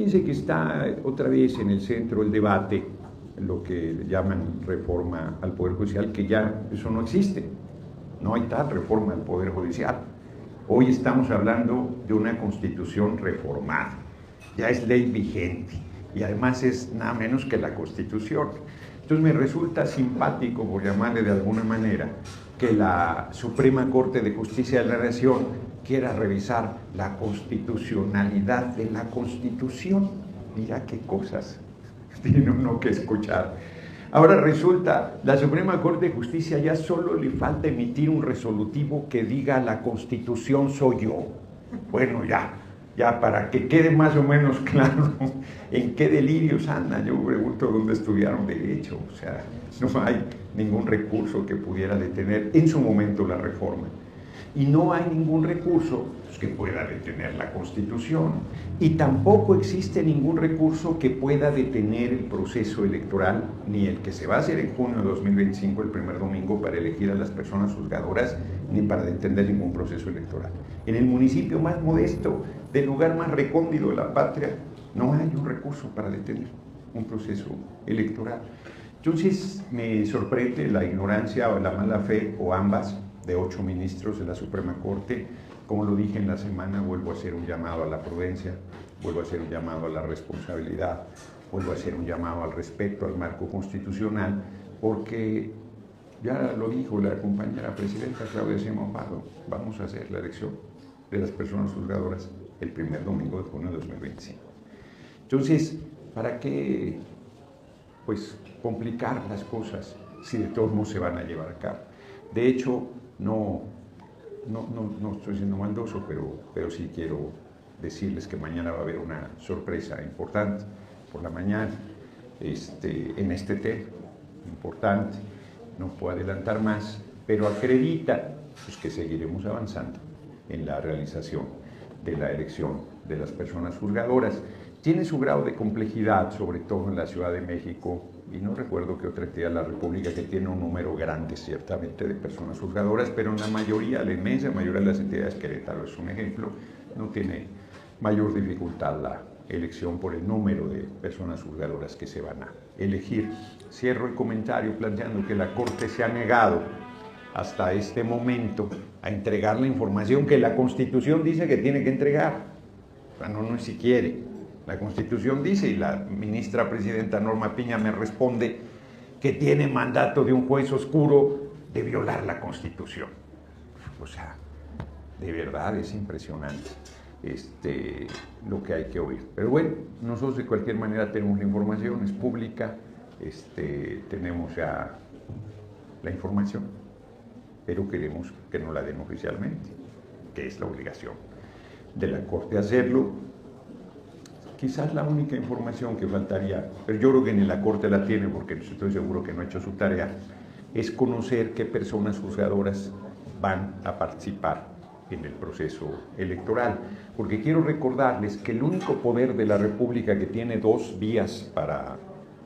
fíjense que está otra vez en el centro del debate lo que llaman reforma al Poder Judicial, que ya eso no existe. No hay tal reforma al Poder Judicial. Hoy estamos hablando de una Constitución reformada. Ya es ley vigente y además es nada menos que la Constitución. Entonces me resulta simpático, por llamarle de alguna manera, que la Suprema Corte de Justicia de la Nación quiera revisar la constitucionalidad de la Constitución. Mira qué cosas tiene uno que escuchar. Ahora resulta, la Suprema Corte de Justicia ya solo le falta emitir un resolutivo que diga la Constitución soy yo. Bueno, ya para que quede más o menos claro en qué delirios andan. Yo pregunto dónde estudiaron Derecho. O sea, no hay ningún recurso que pudiera detener en su momento la reforma. Y no hay ningún recurso que pueda detener la Constitución. Y tampoco existe ningún recurso que pueda detener el proceso electoral, ni el que se va a hacer en junio de 2025, el primer domingo, para elegir a las personas juzgadoras, ni para detener ningún proceso electoral. En el municipio más modesto, del lugar más recóndito de la patria, no hay un recurso para detener un proceso electoral. Entonces me sorprende la ignorancia o la mala fe, o ambas, de 8 ministros de la Suprema Corte. Como lo dije en la semana, vuelvo a hacer un llamado a la prudencia, vuelvo a hacer un llamado a la responsabilidad, vuelvo a hacer un llamado al respeto al marco constitucional, porque ya lo dijo la compañera presidenta Claudia Sheinbaum Pardo, vamos a hacer la elección de las personas juzgadoras el primer domingo de junio de 2025. Entonces, ¿para qué pues complicar las cosas si de todos modos se van a llevar a cabo? De hecho, no estoy siendo maldoso, pero sí quiero decirles que mañana va a haber una sorpresa importante por la mañana en este tema importante. No puedo adelantar más, pero acredita pues, que seguiremos avanzando en la realización de la elección de las personas juzgadoras. Tiene su grado de complejidad, sobre todo en la Ciudad de México, y no recuerdo que otra entidad de la República que tiene un número grande, ciertamente, de personas juzgadoras, pero en la mayoría, la inmensa mayoría de las entidades, Querétaro es un ejemplo, no tiene mayor dificultad la elección por el número de personas juzgadoras que se van a elegir. Cierro el comentario planteando que la Corte se ha negado hasta este momento a entregar la información que la Constitución dice que tiene que entregar. O sea, no es si quiere. La Constitución dice, y la ministra presidenta Norma Piña me responde, que tiene mandato de un juez oscuro de violar la Constitución. O sea, de verdad es impresionante lo que hay que oír. Pero bueno, nosotros de cualquier manera tenemos la información, es pública, tenemos ya la información, pero queremos que nos la den oficialmente, que es la obligación de la Corte hacerlo. Quizás la única información que faltaría, pero yo creo que ni la Corte la tiene porque estoy seguro que no ha hecho su tarea, es conocer qué personas juzgadoras van a participar en el proceso electoral. Porque quiero recordarles que el único poder de la República que tiene 2 vías para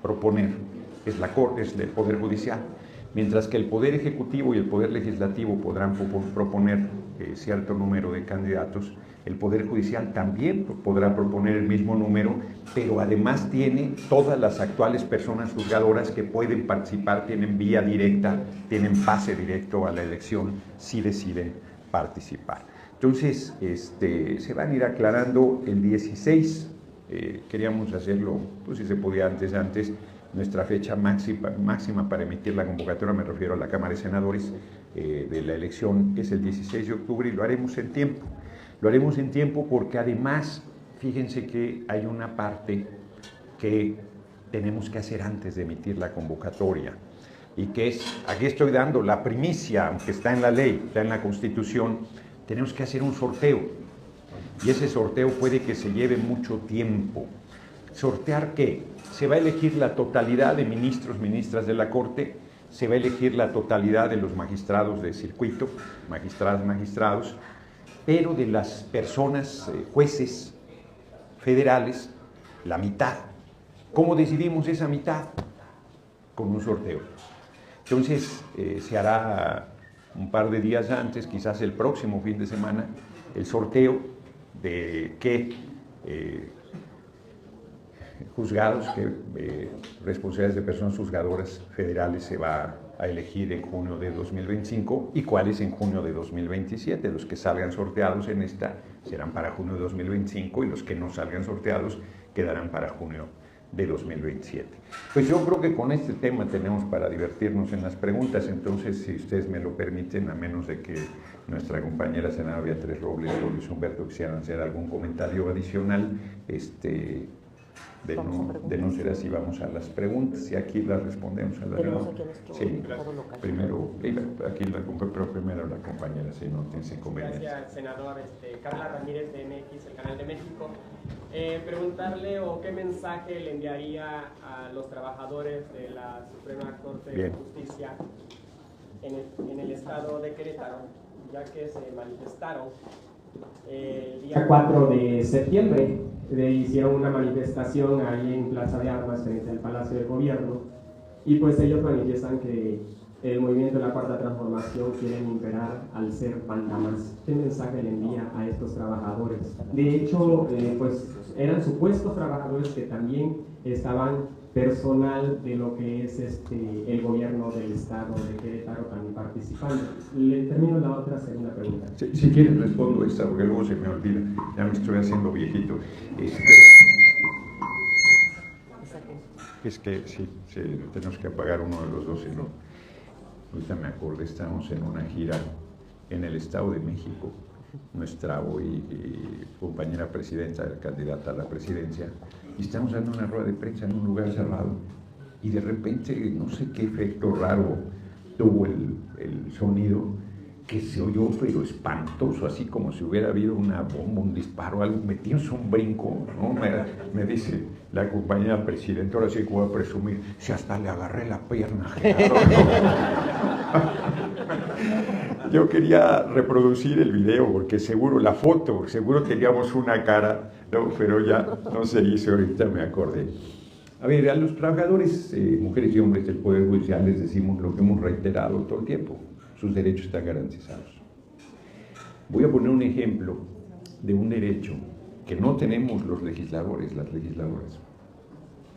proponer es la Corte, es el Poder Judicial. Mientras que el Poder Ejecutivo y el Poder Legislativo podrán proponer cierto número de candidatos, el Poder Judicial también podrá proponer el mismo número, pero además tiene todas las actuales personas juzgadoras que pueden participar, tienen vía directa, tienen pase directo a la elección si deciden participar. Entonces, se van a ir aclarando el 16, queríamos hacerlo, pues si se podía antes, nuestra fecha máxima para emitir la convocatoria, me refiero a la Cámara de Senadores, de la elección, es el 16 de octubre y lo haremos en tiempo. Lo haremos en tiempo porque además, fíjense que hay una parte que tenemos que hacer antes de emitir la convocatoria y que es, aquí estoy dando la primicia, aunque está en la ley, está en la Constitución, tenemos que hacer un sorteo y ese sorteo puede que se lleve mucho tiempo. ¿Sortear qué? Se va a elegir la totalidad de ministros, ministras de la Corte, se va a elegir la totalidad de los magistrados de circuito, magistrados, pero de las personas, jueces federales, la mitad. ¿Cómo decidimos esa mitad? Con un sorteo. Entonces, se hará un par de días antes, quizás el próximo fin de semana, el sorteo de qué juzgados, responsabilidades de personas juzgadoras federales se va a elegir en junio de 2025 y cuáles en junio de 2027. Los que salgan sorteados en esta serán para junio de 2025 y los que no salgan sorteados quedarán para junio de 2027. Pues yo creo que con este tema tenemos para divertirnos en las preguntas, entonces si ustedes me lo permiten, a menos de que nuestra compañera senadora Beatriz Robles o Luis Humberto quisieran hacer algún comentario adicional, de no ser así, vamos a las preguntas y aquí las respondemos a la sí, primero, aquí primero la compañera, si no tienes inconveniente. Gracias, senador. Carla Ramírez de MX, el Canal de México. Preguntarle o qué mensaje le enviaría a los trabajadores de la Suprema Corte de Justicia en el estado de Querétaro, ya que se manifestaron el día 4 de septiembre. Hicieron una manifestación ahí en Plaza de Armas frente al Palacio del Gobierno y pues ellos manifiestan que el movimiento de la Cuarta Transformación quieren imperar al ser manda más. ¿Qué mensaje le envía a estos trabajadores? De hecho, pues eran supuestos trabajadores que también estaban personal de lo que es el gobierno del estado de Querétaro también participando. Le termino la otra segunda pregunta. Si quieren respondo esta porque luego se me olvida, ya me estoy haciendo viejito. Es que sí, tenemos que apagar uno de los dos, si no. Ahorita me acordé, estamos en una gira en el Estado de México. Nuestra hoy compañera presidenta, candidata a la presidencia, y estamos dando una rueda de prensa en un lugar cerrado y de repente no sé qué efecto raro tuvo el sonido que se oyó pero espantoso, así como si hubiera habido una bomba, un disparo, algo, metimos un brinco, ¿no? Me dice la compañera presidenta, ahora sí que voy a presumir, si hasta le agarré la pierna, Gerardo. Yo quería reproducir el video porque seguro, la foto, seguro teníamos una cara, ¿no? Pero ya no se hizo, ahorita me acordé. A ver, a los trabajadores, mujeres y hombres del Poder Judicial les decimos lo que hemos reiterado todo el tiempo, sus derechos están garantizados. Voy a poner un ejemplo de un derecho que no tenemos los legisladores, las legisladoras,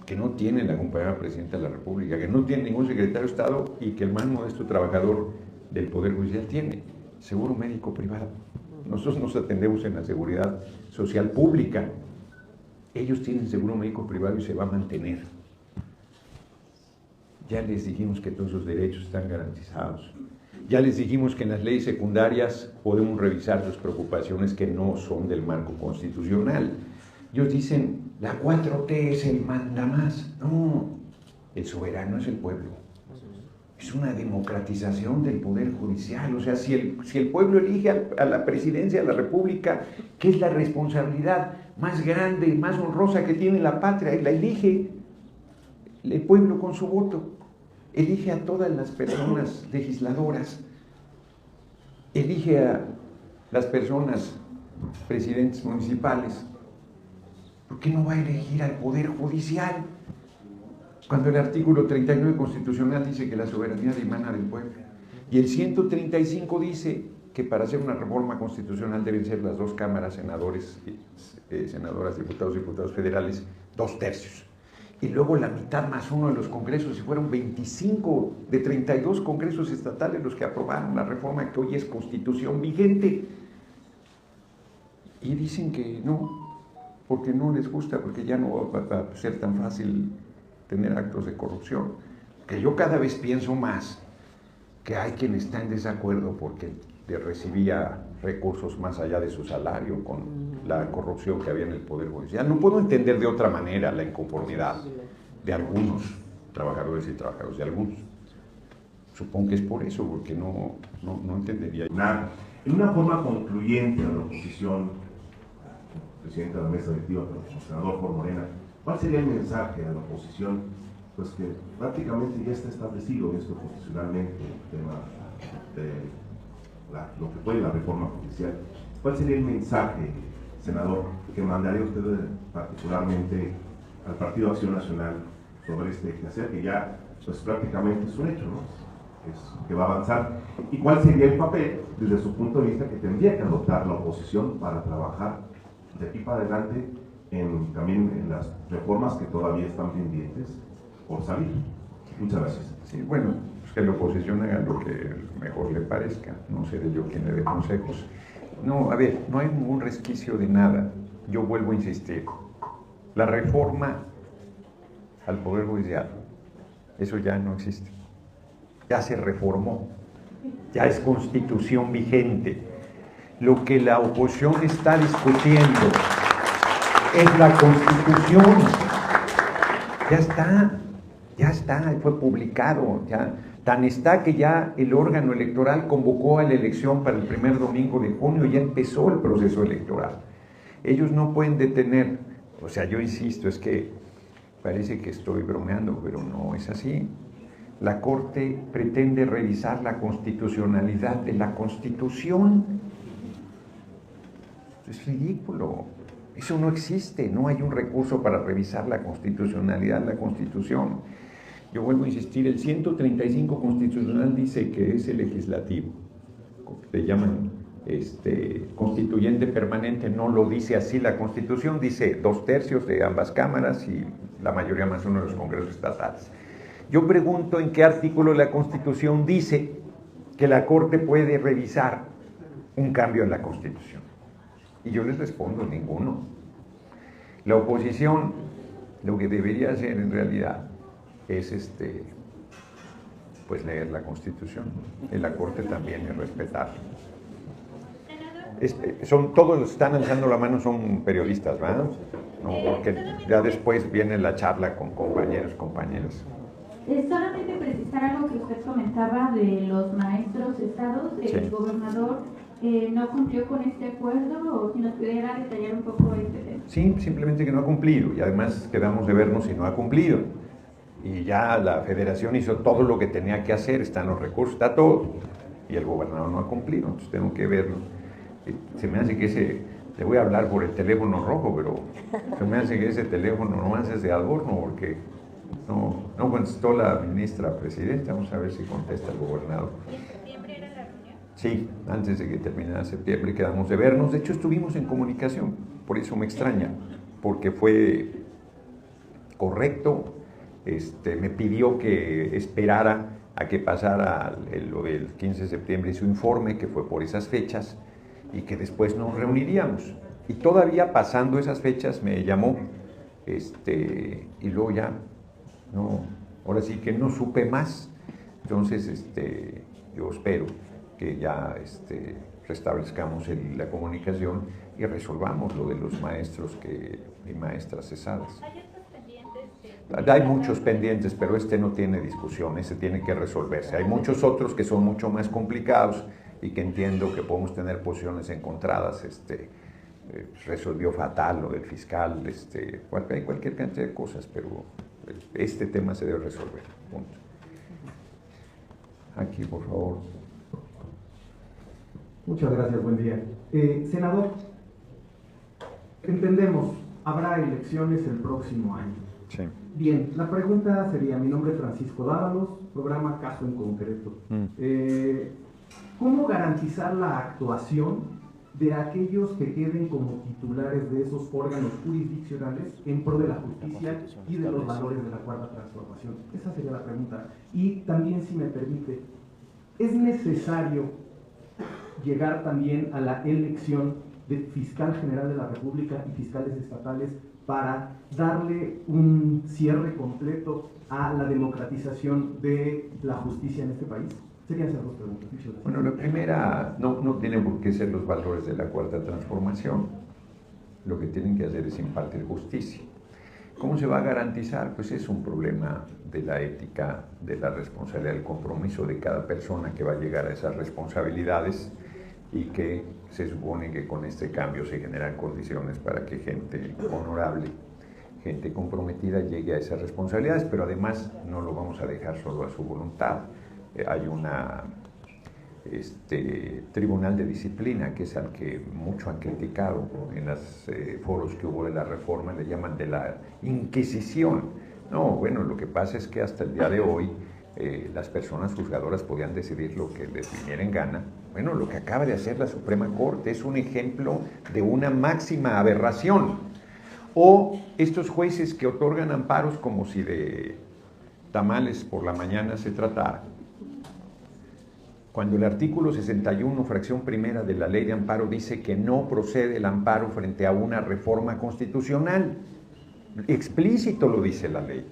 que no tiene la compañera presidenta de la República, que no tiene ningún secretario de Estado y que el más modesto trabajador del Poder Judicial tiene, seguro médico privado. Nosotros nos atendemos en la seguridad social pública. Ellos tienen seguro médico privado y se va a mantener. Ya les dijimos que todos sus derechos están garantizados. Ya les dijimos que en las leyes secundarias podemos revisar sus preocupaciones que no son del marco constitucional. Ellos dicen, la 4T es el mandamás. No, el soberano es el pueblo. Es una democratización del Poder Judicial. O sea, si el pueblo elige a la presidencia de la República, ¿qué es la responsabilidad más grande, más honrosa que tiene la patria? Y la elige el pueblo con su voto. Elige a todas las personas legisladoras. Elige a las personas presidentes municipales. ¿Por qué no va a elegir al Poder Judicial? Cuando el artículo 39 constitucional dice que la soberanía emana del pueblo. Y el 135 dice que para hacer una reforma constitucional deben ser las dos cámaras, senadoras, diputados federales, 2/3. Y luego la mitad más uno de los congresos, y fueron 25 de 32 congresos estatales los que aprobaron la reforma que hoy es constitución vigente. Y dicen que no, porque no les gusta, porque ya no va a ser tan fácil tener actos de corrupción. Que yo cada vez pienso más que hay quien está en desacuerdo porque recibía recursos más allá de su salario con la corrupción que había en el Poder Judicial. No puedo entender de otra manera la inconformidad de algunos trabajadores y trabajadoras, de algunos. Supongo que es por eso, porque no entendería. En una forma concluyente a la oposición, presidente de la mesa directiva, el senador por Morena, ¿cuál sería el mensaje a la oposición? Pues que prácticamente ya está establecido esto constitucionalmente, el tema de lo que fue la reforma judicial. ¿Cuál sería el mensaje, senador, que mandaría usted particularmente al Partido Acción Nacional sobre este quehacer que ya pues, prácticamente es un hecho, ¿no? Es que va a avanzar? ¿Y cuál sería el papel, desde su punto de vista, que tendría que adoptar la oposición para trabajar de aquí para adelante también en las reformas que todavía están pendientes por salir. Muchas gracias. Sí, bueno, pues que la oposición haga lo que mejor le parezca, no seré yo quien le dé consejos. No, a ver, no hay ningún resquicio de nada. Yo vuelvo a insistir, la reforma al Poder Judicial, eso ya no existe, ya se reformó, ya es constitución vigente. Lo que la oposición está discutiendo es la Constitución. Ya está, fue publicado, ya. Tan está que ya el órgano electoral convocó a la elección para el primer domingo de junio, ya empezó el proceso electoral. Ellos no pueden detener, o sea, yo insisto, es que parece que estoy bromeando, pero no es así. La Corte pretende revisar la constitucionalidad de la Constitución. Es ridículo. Eso no existe, no hay un recurso para revisar la constitucionalidad de la Constitución. Yo vuelvo a insistir, el 135 constitucional dice que es el legislativo, le llaman constituyente permanente, no lo dice así la Constitución, dice 2/3 de ambas cámaras y la mayoría más uno de los congresos estatales. Yo pregunto en qué artículo de la Constitución dice que la Corte puede revisar un cambio en la Constitución. Y yo les respondo, ninguno. La oposición lo que debería hacer en realidad es pues leer la Constitución. En la Corte también es respetarla. Todos los que están alzando la mano son periodistas, ¿verdad? No, porque ya después viene la charla con compañeros, compañeras. Solamente precisar algo que usted comentaba de los maestros cesados. El gobernador no cumplió con este acuerdo, o si nos pudiera detallar un poco este tema. Sí, simplemente que no ha cumplido, y además quedamos de vernos si no ha cumplido. Y ya la federación hizo todo lo que tenía que hacer, están los recursos, está todo, y el gobernador no ha cumplido, entonces tengo que verlo. Se me hace que le voy a hablar por el teléfono rojo, pero se me hace que ese teléfono nomás es de adorno, porque no contestó la ministra presidenta. Vamos a ver si contesta el gobernador. ¿En septiembre era la reunión? Sí, antes de que terminara septiembre quedamos de vernos. De hecho, estuvimos en comunicación, por eso me extraña, porque fue correcto. Me pidió que esperara a que pasara el 15 de septiembre su informe, que fue por esas fechas, y que después nos reuniríamos. Y todavía pasando esas fechas me llamó, y luego ya, ahora sí que no supe más. Entonces, yo espero que ya restablezcamos la comunicación y resolvamos lo de los maestros y maestras cesadas. Hay muchos pendientes, pero no tiene discusión, ese tiene que resolverse. Hay muchos otros que son mucho más complicados y que entiendo que podemos tener posiciones encontradas. Resolvió fatal lo del fiscal, hay cualquier cantidad de cosas, pero este tema se debe resolver. Punto. Aquí, por favor. Muchas gracias, buen día. Senador, entendemos, habrá elecciones el próximo año. Sí. Bien, la pregunta sería, mi nombre es Francisco Dávalos, programa Caso en Concreto. ¿Cómo garantizar la actuación de aquellos que queden como titulares de esos órganos jurisdiccionales en pro de la justicia y de los valores de la Cuarta Transformación? Esa sería la pregunta. Y también, si me permite, ¿es necesario llegar también a la elección de fiscal general de la República y fiscales estatales para darle un cierre completo a la democratización de la justicia en este país? Serían esas dos preguntas. Bueno, la primera, no tiene por qué ser los valores de la Cuarta Transformación. Lo que tienen que hacer es impartir justicia. ¿Cómo se va a garantizar? Pues es un problema de la ética, de la responsabilidad, del compromiso de cada persona que va a llegar a esas responsabilidades, y que se supone que con este cambio se generan condiciones para que gente honorable, gente comprometida llegue a esas responsabilidades, pero además no lo vamos a dejar solo a su voluntad. Hay una tribunal de disciplina, que es al que mucho han criticado en los foros que hubo de la reforma, le llaman de la Inquisición. No, bueno, lo que pasa es que hasta el día de hoy las personas juzgadoras podían decidir lo que les viniera en gana. Bueno, lo que acaba de hacer la Suprema Corte es un ejemplo de una máxima aberración. O estos jueces que otorgan amparos como si de tamales por la mañana se tratara. Cuando el artículo 61, fracción primera de la ley de amparo dice que no procede el amparo frente a una reforma constitucional. Explícito lo dice la ley.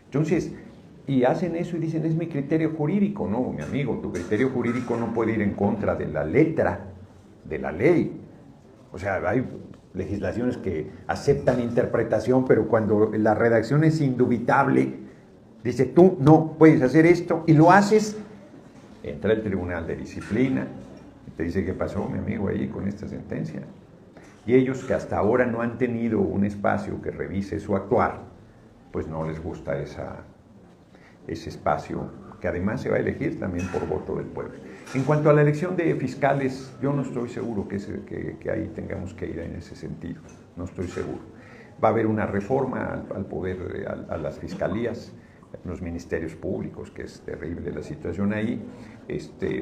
Entonces, y hacen eso y dicen, es mi criterio jurídico. No, mi amigo, tu criterio jurídico no puede ir en contra de la letra de la ley. O sea, hay legislaciones que aceptan interpretación, pero cuando la redacción es indubitable, dice, tú no puedes hacer esto, y lo haces, entra el Tribunal de Disciplina y te dice, ¿qué pasó, mi amigo, ahí con esta sentencia? Y ellos, que hasta ahora no han tenido un espacio que revise su actuar, pues no les gusta ese espacio, que además se va a elegir también por voto del pueblo. En cuanto a la elección de fiscales, yo no estoy seguro que ahí tengamos que ir en ese sentido, no estoy seguro. Va a haber una reforma al poder, a las fiscalías, los ministerios públicos, que es terrible la situación ahí.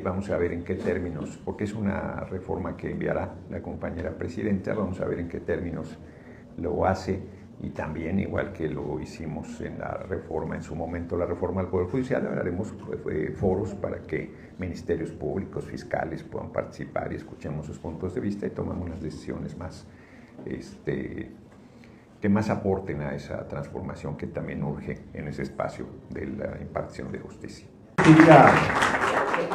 Vamos a ver en qué términos, porque es una reforma que enviará la compañera presidenta, vamos a ver en qué términos lo hace. Y también, igual que lo hicimos en la reforma, en su momento la reforma al Poder Judicial, haremos foros para que ministerios públicos, fiscales puedan participar y escuchemos sus puntos de vista y tomemos las decisiones más, que más aporten a esa transformación que también urge en ese espacio de la impartición de justicia.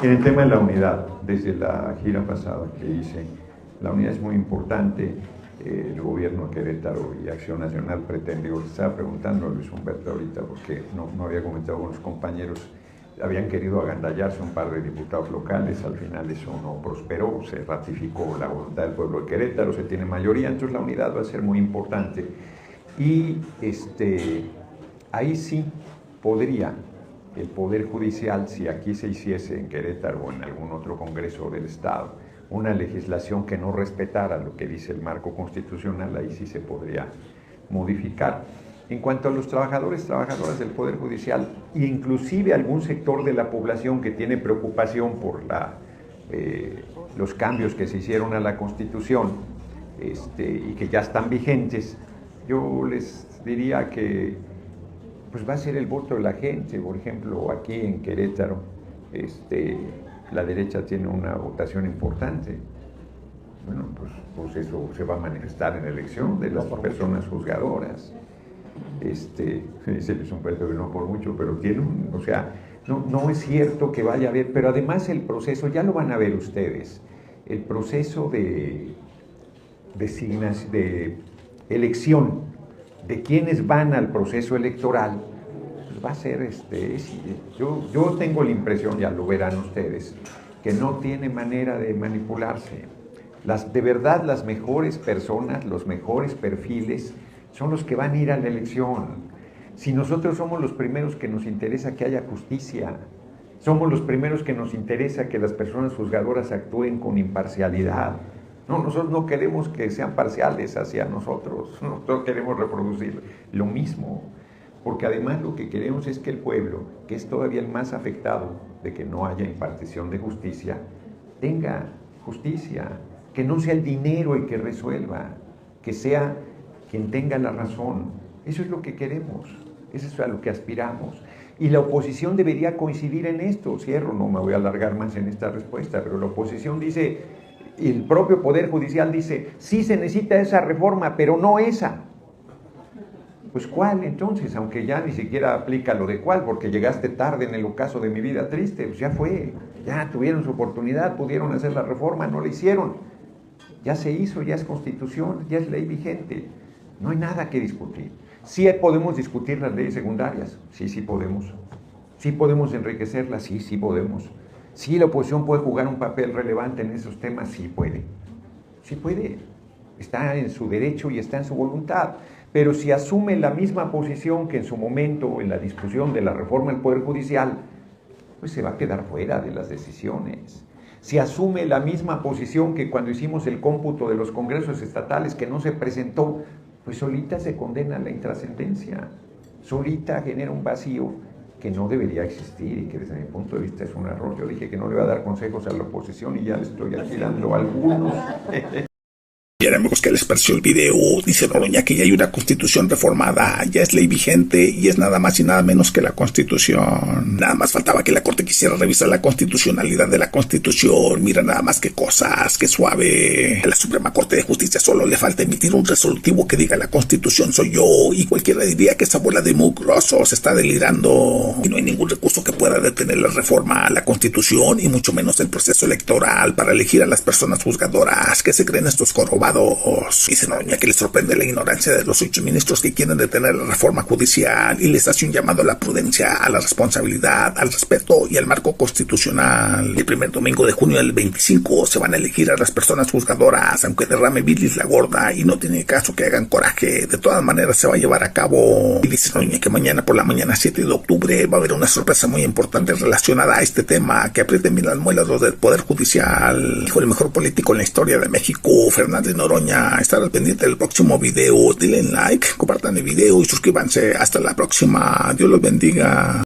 En el tema de la unidad, desde la gira pasada que hice, la unidad es muy importante. El gobierno de Querétaro y Acción Nacional pretendió, estaba preguntando a Luis Humberto ahorita, porque no había comentado con los compañeros, habían querido agandallarse un par de diputados locales, al final eso no prosperó, se ratificó la voluntad del pueblo de Querétaro, se tiene mayoría, entonces la unidad va a ser muy importante. Y ahí sí podría el Poder Judicial, si aquí se hiciese en Querétaro o en algún otro congreso del Estado, una legislación que no respetara lo que dice el marco constitucional, ahí sí se podría modificar. En cuanto a los trabajadores, trabajadoras del Poder Judicial, e inclusive algún sector de la población que tiene preocupación por los cambios que se hicieron a la Constitución y que ya están vigentes, yo les diría que pues va a ser el voto de la gente. Por ejemplo, aquí en Querétaro, la derecha tiene una votación importante. Bueno, pues eso se va a manifestar en la elección de las personas juzgadoras. Dice Luis Humberto que no por mucho, pero tiene o sea, no es cierto que vaya a haber, pero además el proceso, ya lo van a ver ustedes, el proceso de elección de quienes van al proceso electoral, va a ser, yo tengo la impresión, ya lo verán ustedes, que no tiene manera de manipularse. De verdad, las mejores personas, los mejores perfiles, son los que van a ir a la elección. Si nosotros somos los primeros que nos interesa que haya justicia, somos los primeros que nos interesa que las personas juzgadoras actúen con imparcialidad. No, nosotros no queremos que sean parciales hacia nosotros, nosotros queremos reproducir lo mismo. Porque además lo que queremos es que el pueblo, que es todavía el más afectado de que no haya impartición de justicia, tenga justicia, que no sea el dinero el que resuelva, que sea quien tenga la razón. Eso es lo que queremos, eso es a lo que aspiramos. Y la oposición debería coincidir en esto. Cierro, no me voy a alargar más en esta respuesta, pero la oposición dice, el propio Poder Judicial dice, sí se necesita esa reforma, pero no esa. Pues ¿cuál entonces? Aunque ya ni siquiera aplica lo de cuál, porque llegaste tarde en el ocaso de mi vida triste, pues ya fue, ya tuvieron su oportunidad, pudieron hacer la reforma, no la hicieron. Ya se hizo, ya es constitución, ya es ley vigente, no hay nada que discutir. Sí podemos discutir las leyes secundarias, sí podemos. Sí podemos enriquecerlas, sí podemos. Sí la oposición puede jugar un papel relevante en esos temas, sí puede. Está en su derecho y está en su voluntad. Pero si asume la misma posición que en su momento en la discusión de la reforma del Poder Judicial, pues se va a quedar fuera de las decisiones. Si asume la misma posición que cuando hicimos el cómputo de los congresos estatales que no se presentó, pues solita se condena a la intrascendencia, solita genera un vacío que no debería existir y que desde mi punto de vista es un error. Yo dije que no le iba a dar consejos a la oposición y ya le estoy aquí dando algunos. Bien, amigos, ¿qué les pareció el video? Dice Noroña que ya hay una constitución reformada, ya es ley vigente y es nada más y nada menos que la constitución. Nada más faltaba que la corte quisiera revisar la constitucionalidad de la constitución. Mira nada más qué cosas, qué suave. A la Suprema Corte de Justicia solo le falta emitir un resolutivo que diga la constitución soy yo, y cualquiera diría que esa bola de mugrosos está delirando. Y no hay ningún recurso que pueda detener la reforma a la constitución y mucho menos el proceso electoral para elegir a las personas juzgadoras que se creen estos jorobados. Dice Noroña que les sorprende la ignorancia de los 8 ministros que quieren detener la reforma judicial y les hace un llamado a la prudencia, a la responsabilidad, al respeto y al marco constitucional. El primer domingo de junio del 25 se van a elegir a las personas juzgadoras, aunque derrame bilis la gorda y no tiene caso que hagan coraje. De todas maneras se va a llevar a cabo. Y dice Noroña que mañana por la mañana 7 de octubre va a haber una sorpresa muy importante relacionada a este tema, que aprieten bien las muelas los del Poder Judicial. Dijo el mejor político en la historia de México, Fernández Noroña. Estar al pendiente del próximo video. Denle like, compartan el video y suscríbanse. Hasta la próxima. Dios los bendiga.